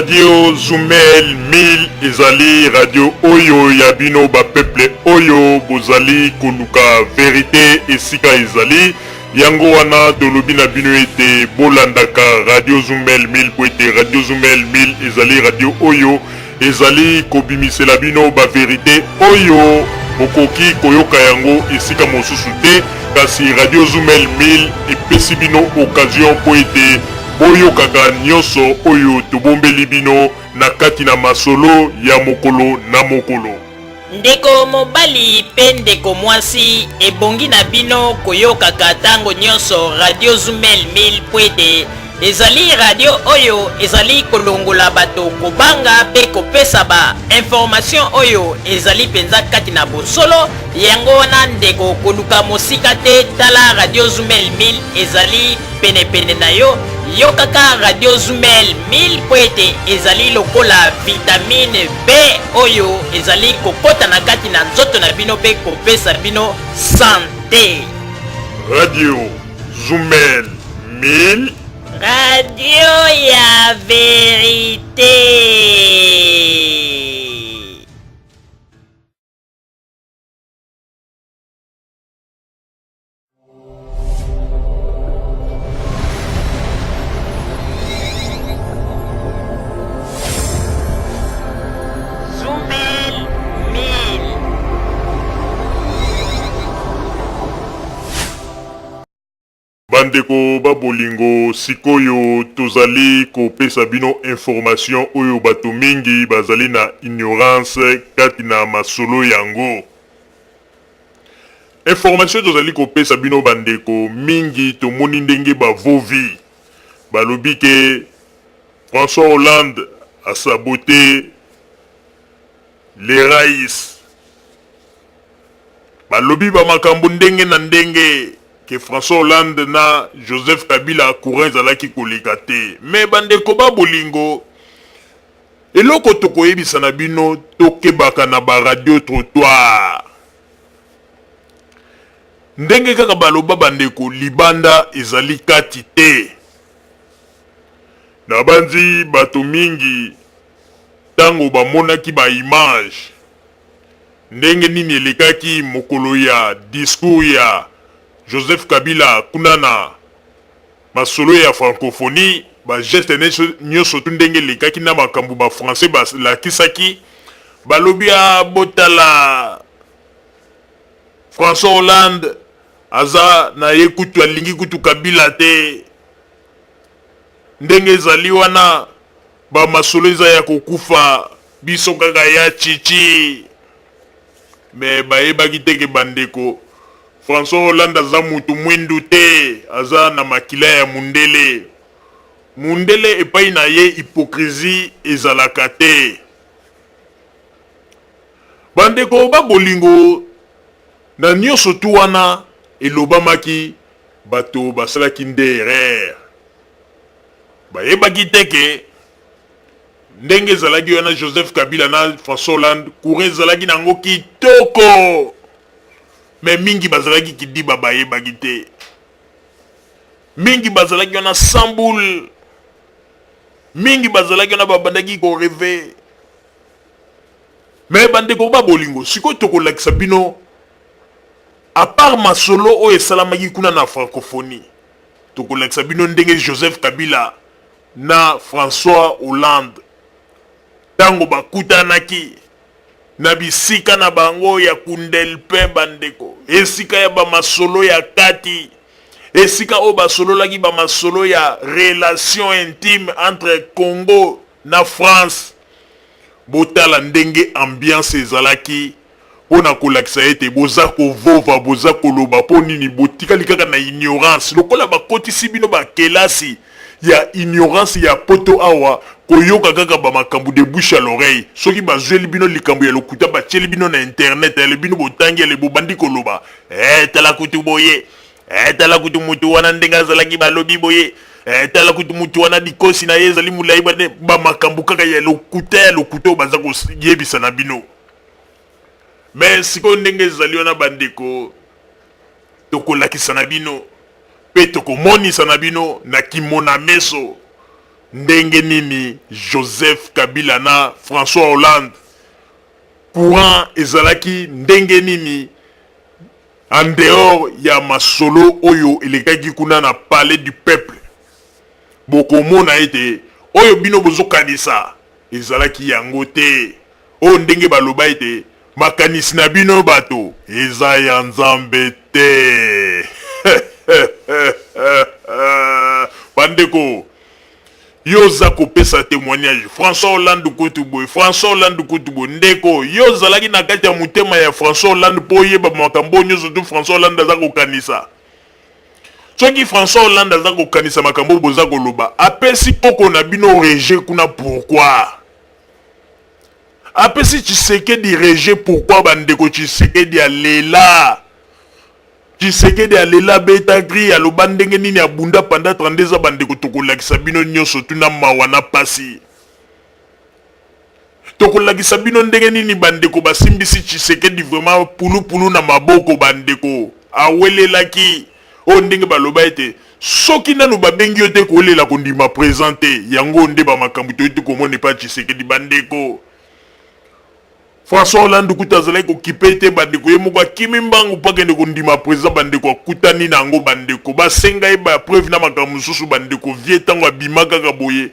Radio Zumel 1000 ezali radio oyo ya bino ba peuple oyo bozali koluka vérité esika ezali yango wana tolobi na bino ete bolandaka Radio Zumel 1000 po ete Radio Zumel 1000 ezali radio oyo ezali kobimisela bino ba vérité oyo bokoki koyoka yango esika mosusu te kasi Radio Zumel 1000 epesi bino occasion po ete boyokaka nyonso oyo tobombeli bino na kati na masolo ya mokolo na mokolo. Ndeko mobali pe ndeko mwasi ebongi na bino koyokaka tango nyonso Radio Zumel 1000 po ete ezali radio oyo ezali kolongola bato kobanga pe kopesa ba information oyo ezali penza kati na bosolo yango wana ndeko koluka mosika te tala Radio Zumel 1000 ezali pene na yo yokaka Radio Zumel 1000 po ete ezali lokola vitamine B oyo ezali kokota na kati na nzoto na bino pe kopesa bino santé. Radio Zumel 1000 Radio ya vérité. Bandeko babolingo sikoyo tozali kopesa bino information oyo bato mingi bazali na ignorance kati na masolo yango. Information tozali kopesa bino bandeko mingi tomoni ndenge bavovi balobi ke François Hollande a saboté les raïs. Balobi ba makambo ndenge na ndenge que François Hollande na Joseph Kabila courant zalaki koleka te. Mais bandeko ba bolingo eloko tokoyebisa na bino tokebaka na ba radio trottoir. Ndenge kaka baloba bandeko libanda ezali kati te. Na banzi bato mingi tango bamonaki ba image ndenge nini elekaki mokolo ya discours ya Joseph Kabila kunana masolo ya francophonie ba geste nyonso ndenge lekaki na makambo ba français ba la kisaki balobi a botala François Hollande aza na yekutu alingi kutu Kabila te ndenge ezali wana ba masolo eza ya kokufa biso kaka ya chichi me bayebaki teke bandeko François Hollande aza mutu mwindu te aza na makila ya mundele epai na ye hypocrisie ezalaka te. Bandeko babolingo na nyonso tu wana elobamaki bato basalaki nde erreur bayebaki teke ndenge ezalaki wana Joseph Kabila na François Hollande courant ezalaki nango kitoko. Mais mingi bazalaki kidiba bayebaki te. Mingi bazalaki wana samboul. Mingi bazalaki wana babandaki ko rêver. Mais bandeko ba bolingo siko tokolakisa bino à part masolo o esalamaki kuna na francophonie. Tokolakisa bino ndenge Joseph Kabila na François Hollande tango bakutanaki na bisika na bango ya kundelpe bandeko esika ya ba masolo ya kati esika o basolo laki ba masolo ya relation intime entre Congo na France botala ndenge ambiance ezalaki pona kolakisa ete boza kovova boza koloba po nini botikali kaka na ignorance lokola bakotisi bino ba kelasi ya ignorance ya poto awa koyoka kaka ba makambu de bouche à l'oreille soki bazweli bino likambo ya lokuta batieli bino na internet ele bino botangi ele bobandi koloba tala kutu boye tala kutu mutu wana ndenga zalaki balobi boye tala kutu mutu wana dikosi na ye ezali mulai ba makambu kaka ya lokuta baza koyebisa na bino. Mais siko ndenge ezali wana bandeko tokolakisa na bino pe tokomonisa na bino na kimona meso ndenge nini Joseph Kabila na François Hollande courant ezalaki ndenge nini en dehors ya masolo oyo elekaki kuna na palais du peuple bokomona ete oyo bino bozokanisa ezalaki yango te oyo ndenge baloba ete makanisi na bino bato eza ya nzambe te bandeko yo za kopesa témoignage François Hollande kutubo ndeko yo zalaki na kati ya mutema ya François Hollande po yeba makambo nyonso tu François Hollande aza kokanisa soki François Hollande aza kokanisa makambo boza koloba apesi poko na bino rejet kuna pourquoi apesi Tshisekedi rejet pourquoi bandeko Tshisekedi alela Tshisekedi alela beta gri aloba ndenge nini abunda panda 32 ans bandeko tokolakisa bino nyonso tuna mawa na pasi tokolakisa bino ndenge nini bandeko basimbisi Tshisekedi vraiment pulu na maboko bandeko awelelaki o ndenge baloba ete soki nanu babengi yo te kolela kondima présenter yango nde ba makambo toyite komone pa Tshisekedi bandeko François Hollande kuta azalaki kokipe te bandeko ye moko akimi mbangu mpo akende kondima président bandeko akutani na yango bandeko basenga ye bapreuve na makambo mosusu bandeko vie ntango abima kaka boye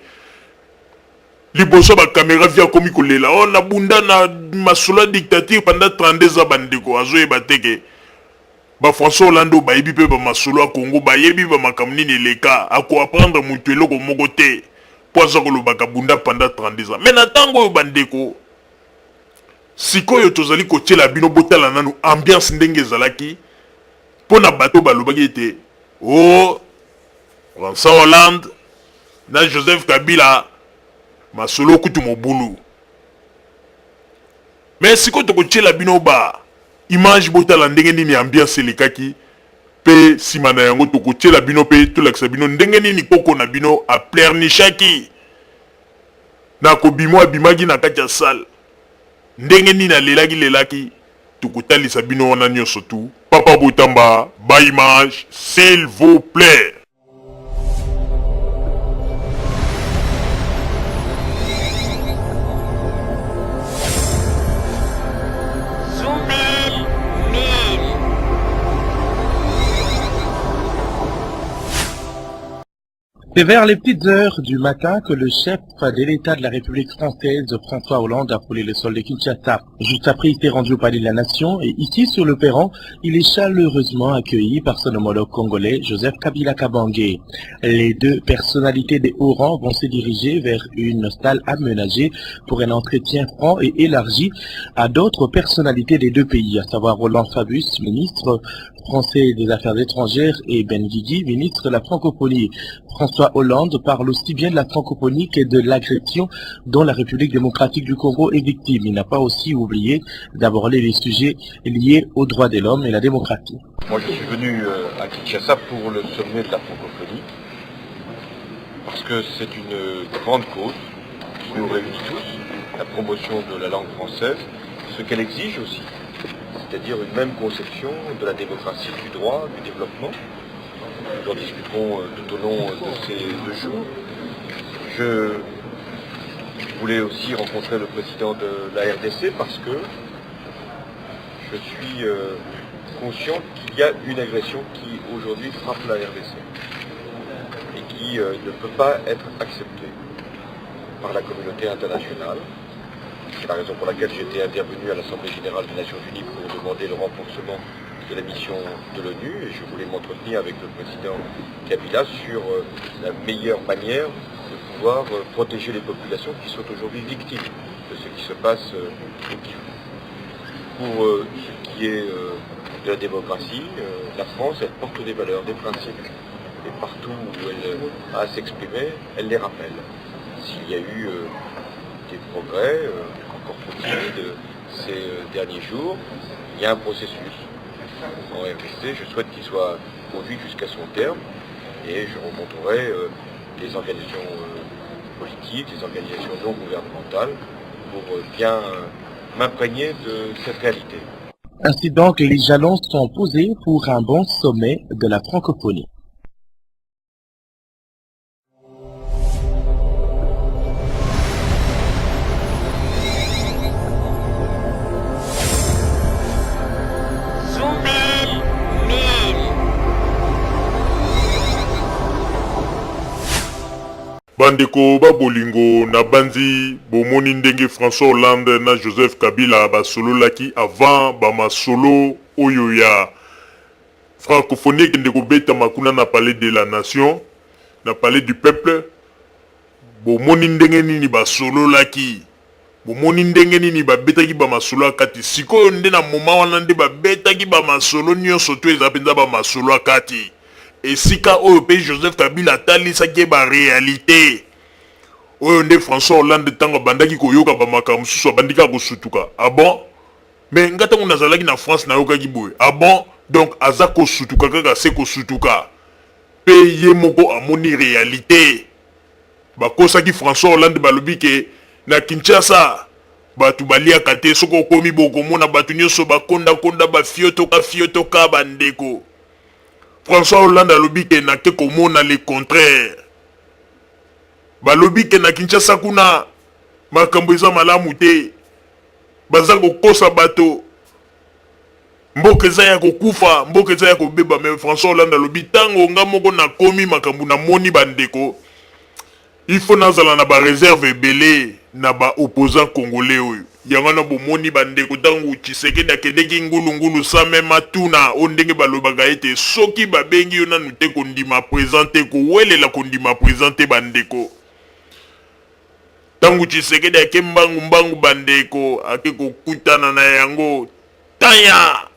liboso bakamera vie akomi kolela o nabunda na masolo ya dictature pendant 32 ans bandeko azoyeba teke François Hollande bayebi mpe bamasolo ya Congo bayebi bamakambo nini eleka akoaprendre moto eloko moko te mpo aza kolobaka bunda pendant 32 ans me na ntango oyo bandeko sikoyo tozali kotiela bino botala nanu ambiance ndenge ezalaki mpo na bato balobaki ete o François Hollande na Joseph Kabila masolo kutu mobulu mais sikoyo tokotiela bino ba image botala ndenge nini ambiance elekaki pe nsima na yango tokotiela bino pe tolakisa bino ndenge nini koko na bino aplernichaki na kobimo abimaki na kati ya salle ndenge nini alelaki tokotalisa bino wana nyonso tu Papa Botamba ba image s'il vous plaît. C'est vers les petites heures du matin que le chef de l'État de la République française, François Hollande, a frôlé le sol de Kinshasa. Juste après, il s'est rendu au Palais de la Nation et ici, sur le perron, il est chaleureusement accueilli par son homologue congolais, Joseph Kabila Kabange. Les deux personnalités des hauts rangs vont se diriger vers une salle aménagée pour un entretien franc et élargi à d'autres personnalités des deux pays, à savoir Roland Fabius, ministre français des Affaires étrangères, et Ben Guigui, ministre de la francophonie. François Hollande parle aussi bien de la francophonie que de l'agression dont la République démocratique du Congo est victime. Il n'a pas aussi oublié d'aborder les sujets liés aux droits de l'homme et la démocratie. Moi, je suis venu à Kinshasa pour le sommet de la francophonie, parce que c'est une grande cause qui nous réunit tous, la promotion de la langue française, ce qu'elle exige aussi, c'est-à-dire une même conception de la démocratie, du droit, du développement. Nous en discuterons tout au long de ces 2 jours. Je voulais aussi rencontrer le président de la RDC parce que je suis conscient qu'il y a une agression qui aujourd'hui frappe la RDC et qui ne peut pas être acceptée par la communauté internationale. C'est la raison pour laquelle j'étais intervenu à l'Assemblée générale des Nations Unies pour demander le renforcement de la mission de l'ONU et je voulais m'entretenir avec le président Kabila sur la meilleure manière de pouvoir protéger les populations qui sont aujourd'hui victimes de ce qui se passe au Kivu. Pour ce qui est de la démocratie, la France, elle porte des valeurs, des principes et partout où elle a à s'exprimer, elle les rappelle. S'il y a eu des progrès, encore faut-il de ces derniers jours, il y a un processus en RDC, je souhaite qu'il soit conduit jusqu'à son terme et je rencontrerai les organisations politiques, les organisations non gouvernementales pour bien m'imprégner de cette réalité. Ainsi donc, les jalons sont posés pour un bon sommet de la francophonie. bandeko babolingo na banzi bomoni ndenge François Hollande na Joseph Kabila basololaki avant bamasolo oyo ya francophonie kende kobeta makuna na palais de la nation, na palais du peuple. Bomoni ndenge nini basololaki, bomoni ndenge nini babetaki bamasolo akati. Sikoyo nde na moma wana nde babetaki bamasolo nyonso to eza penza bamasolo akati. Esika oyo pe Joseph Kabila talisaki ba réalité oyo nde François Hollande tango bandaki koyoka bamaka mususu abandika kosutuka. Ah bon? Mais ngata ngo nazalaki na France na yokaki boye. Ah bon? Donc aza kosutuka kaka se kosutuka. Pe ye moko amoni réalité. Bakosaki François Hollande balobi ke na Kinshasa batu baliaka te soko okomi bokomona batu nyonso bakonda konda ba fiotoka bandeko. François Hollande alobi ke na ke komona le contraire. Balobi ke na Kinshasa kuna makambo eza malamu te. Baza kokosa bato. Mboka eza ya kokufa, mboka eza ya kobeba. Mais François Hollande alobi tango nga moko na komi makambo na moni bandeko. Il faut nazala na ba réserve ebele na ba opposant congolais oyo. Yango na bomoni bandeko tango Tshisekedi akendeki ngulungulu sa mema tuna ondenge balobaka ete soki babengi yo nanu te kondima présenter ko welela kondima présenter bandeko. Tango Tshisekedi ake mbangu bandeko ake kokutana na yango taya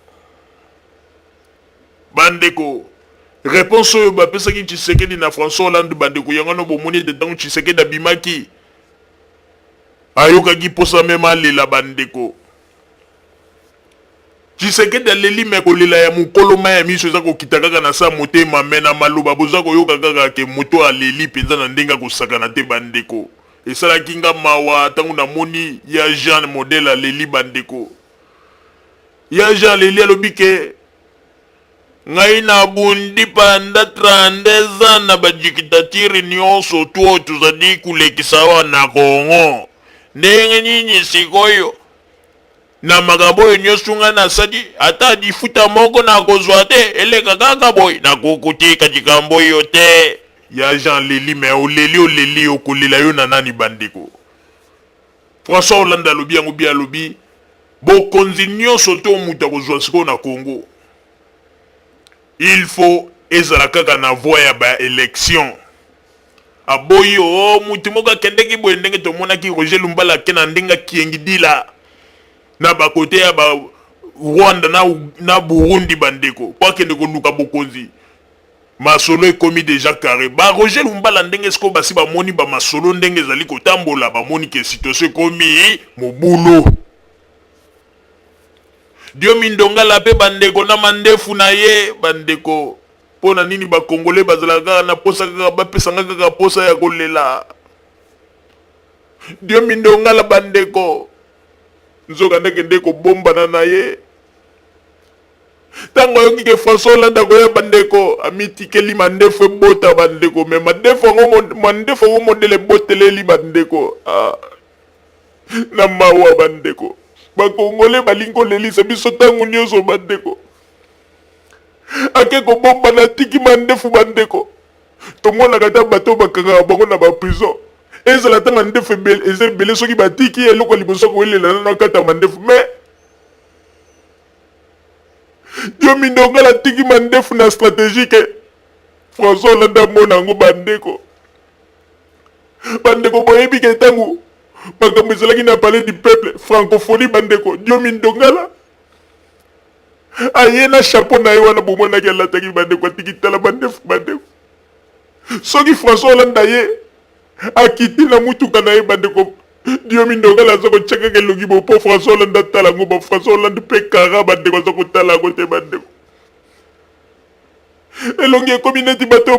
bandeko. Réponse oyo bapesaki Tshisekedi na François Hollande bandeko yango na bomoni de tango Tshisekedi abimaki ayokaki posa mema alela bandeko. Tshisekedi aleli me kolela ya mukolo ma ya miso eza kokita kaka na sa motema me na maloba boza koyoka kaka ke moto aleli penza na ndenga kosakana te bandeko. Esalaki nga mawa tango na moni ya Jean modèle aleli bandeko. Ya Jean aleli alobi ke ngai na bundi panda 32 ans na badikitatiri nyonso tuo tuzadi kulekisa wana Kongo. Ndenge nini sikoyo na makambo oyo nyonso nga nasadi ata difuta moko na kozwa te eleka kaka boy na kokutika likambo oyo te. Ya Jean leli me oleli okolela yo na nani bandeko. François Hollande alobi yango bi alobi bokonzi nyonso to muta kozwa sikoyo na Congo. Il faut ezala kaka na voie ya ba élection. Aboyi o mutu moka kendeki boye ndenge tomonaki Roger Lumbala ke na ndenga kiengidila na ba kote ya ba Rwanda na Burundi bandeko pa kende koluka bokonzi. Masolo ekomi déjà carré. Ba Roger Lumbala ndenge sko basi ba moni ba masolo ndenge ezali kotambola ba moni ke situation ekomi mobulu. Dio mindongala pe bandeko na mandefu na ye bandeko. Pona nini ba Congolais bazalaka na posa kaka bapesanga kaka posa ya kolela. Dio mindongala bandeko. Nzoka ndeke ndeko bomba na ye. Tango yoki ke François Hollande ko ya bandeko amitikeli mandefu bota bandeko me mandefu ngo modele boteleli bandeko. Na mawa bandeko. Ba Congolais balingo lelisa biso tangu nyonso bandeko. Ake ko bomba na tiki mandefu bandeko. Tomona kata bato bakanga bango na ba prison. Ezala ta mandefu bele soki batiki eloko liboso ko welela na kata mandefu me. Dio mindongala tiki mandefu na stratégique. François Hollande mona ngo bandeko. Bandeko boyebi ke tangu makambo ezalaki na palais du peuple francophonie bandeko Dio mindongala aye na chapeau na ye wana bomonaki alataki bandeko atiki tala bandefu bandeko. Soki François Hollande ye akiti na mutuka na ye bandeko Dio mindongala aza kotiaka elongi bo po François Hollande atala ngo ba François Hollande pe kara bandeko aza kotala ngo te bandeko. Elongi ekomi neti bato